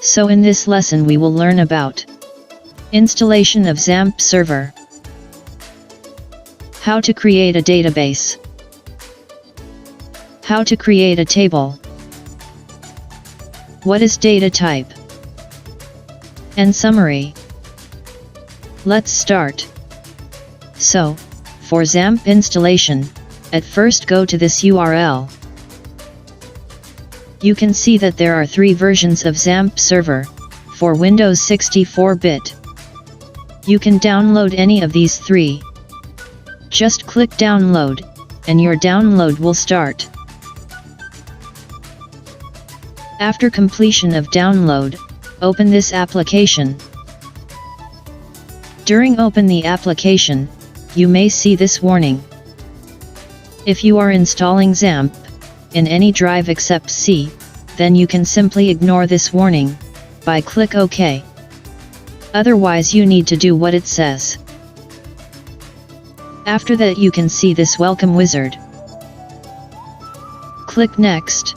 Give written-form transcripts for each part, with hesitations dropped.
So in this lesson we will learn about installation of Xampp server, how to create a database, how to create a table, what is data type, and summary. Let's start. So, for Xampp installation, at first go to this URL. You can see that there are 3 versions of Xampp server, for Windows 64-bit. You can download any of these 3. Just click download, and your download will start. After completion of download, open this application. During open the application, you may see this warning. If you are installing Xampp in any drive except C, then you can simply ignore this warning by click OK. Otherwise you need to do what it says. After that you can see this welcome wizard. Click Next.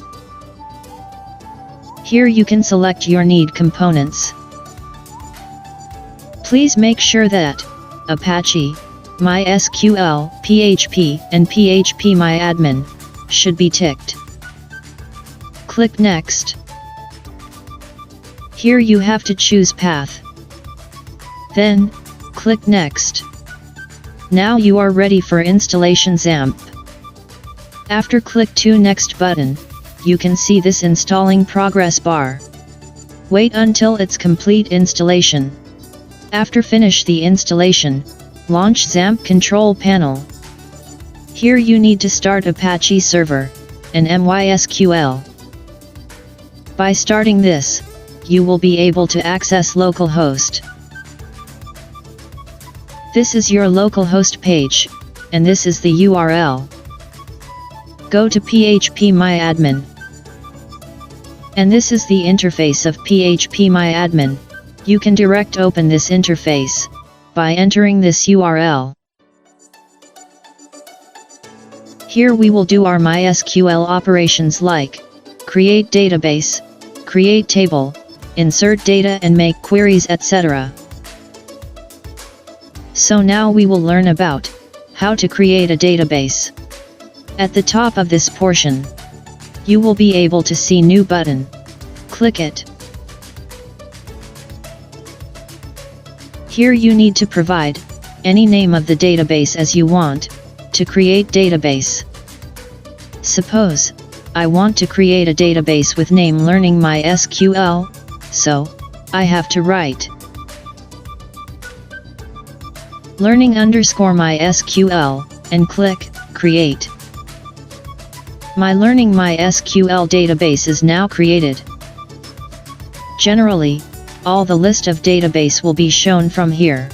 Here you can select your need components. Please make sure that Apache, MySQL, PHP, and PHPMyAdmin should be ticked. Click Next. Here you have to choose path. Then, click Next. Now you are ready for installation Xampp. After click to Next button, you can see this installing progress bar. Wait until it's complete installation. After finish the installation, launch Xampp control panel. Here you need to start Apache server and MySQL. By starting this, you will be able to access localhost. This is your localhost page, and this is the URL. Go to PHPMyAdmin. And this is the interface of PHPMyAdmin. You can direct open this interface by entering this URL. Here we will do our MySQL operations like create database, create table, insert data and make queries, etc. So now we will learn about how to create a database. At the top of this portion, you will be able to see new button. Click it. Here you need to provide any name of the database as you want to create database. Suppose I want to create a database with name Learning MySQL, so I have to write learning_MySQL and click create. My Learning MySQL database is now created. Generally, all the list of database will be shown from here.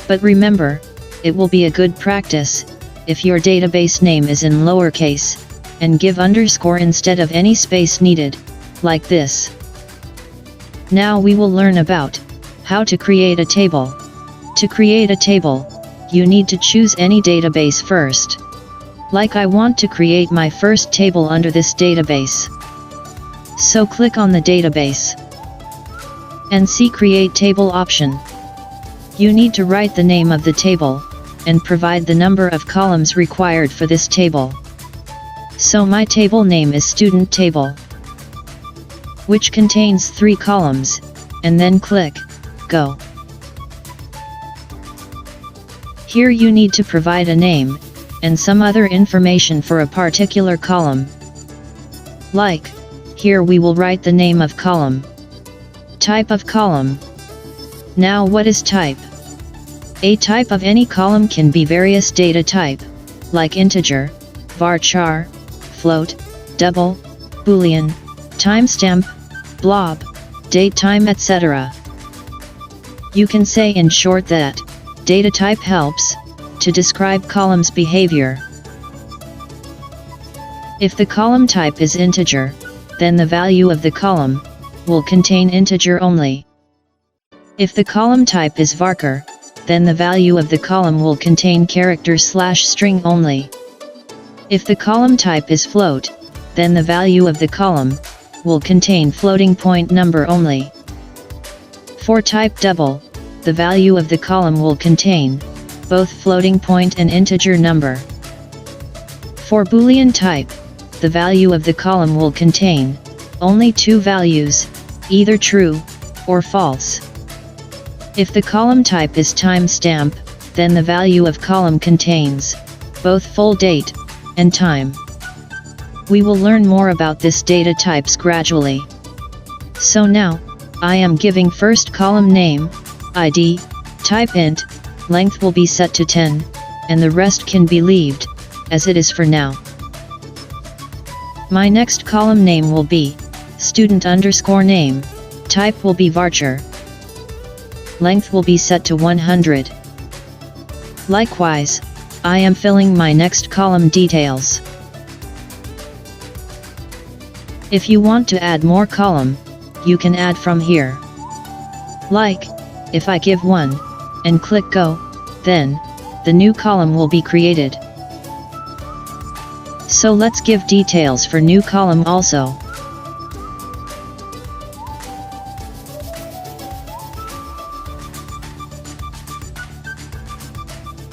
But remember, it will be a good practice if your database name is in lowercase, and give underscore instead of any space needed, like this. Now we will learn about how to create a table. To create a table, you need to choose any database first. Like I want to create my first table under this database. So click on the database and see Create Table option. You need to write the name of the table and provide the number of columns required for this table. So my table name is Student Table, which contains 3 columns, and then click Go. Here you need to provide a name and some other information for a particular column. Like, here we will write the name of column. Type of column. Now what is type? A type of any column can be various data type, like integer, varchar, float, double, boolean, timestamp, blob, datetime, etc. You can say in short that data type helps to describe column's behavior. If the column type is integer, then the value of the column will contain integer only. If the column type is varchar, then the value of the column will contain character/string only. If the column type is float, then the value of the column will contain floating point number only. For type double, the value of the column will contain both floating point and integer number. For Boolean type, the value of the column will contain only two values, either true or false. If the column type is timestamp, then the value of column contains both full date and time. We will learn more about this data types gradually. So now, I am giving first column name, ID, type int, length will be set to 10, and the rest can be left as it is for now. My next column name will be student_name, type will be varchar. Length will be set to 100. Likewise, I am filling my next column details. If you want to add more column, you can add from here. Like, if I give 1, and click go, then, the new column will be created. So let's give details for new column also.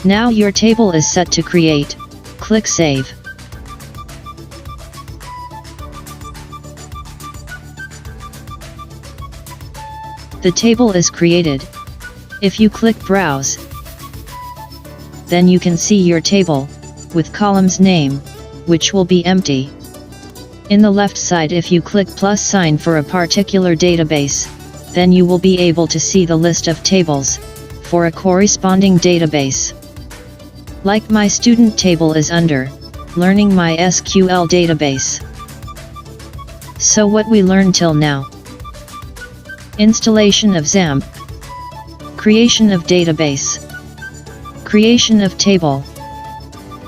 Now your table is set to create, click Save. The table is created. If you click Browse, then you can see your table, with column's name, which will be empty. In the left side, if you click plus sign for a particular database, then you will be able to see the list of tables, for a corresponding database. Like my student table is under Learning MySQL database. So what we learned till now: installation of Xampp, creation of database, creation of table,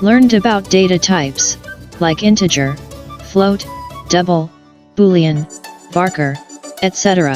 learned about data types, like integer, float, double, boolean, varchar, etc.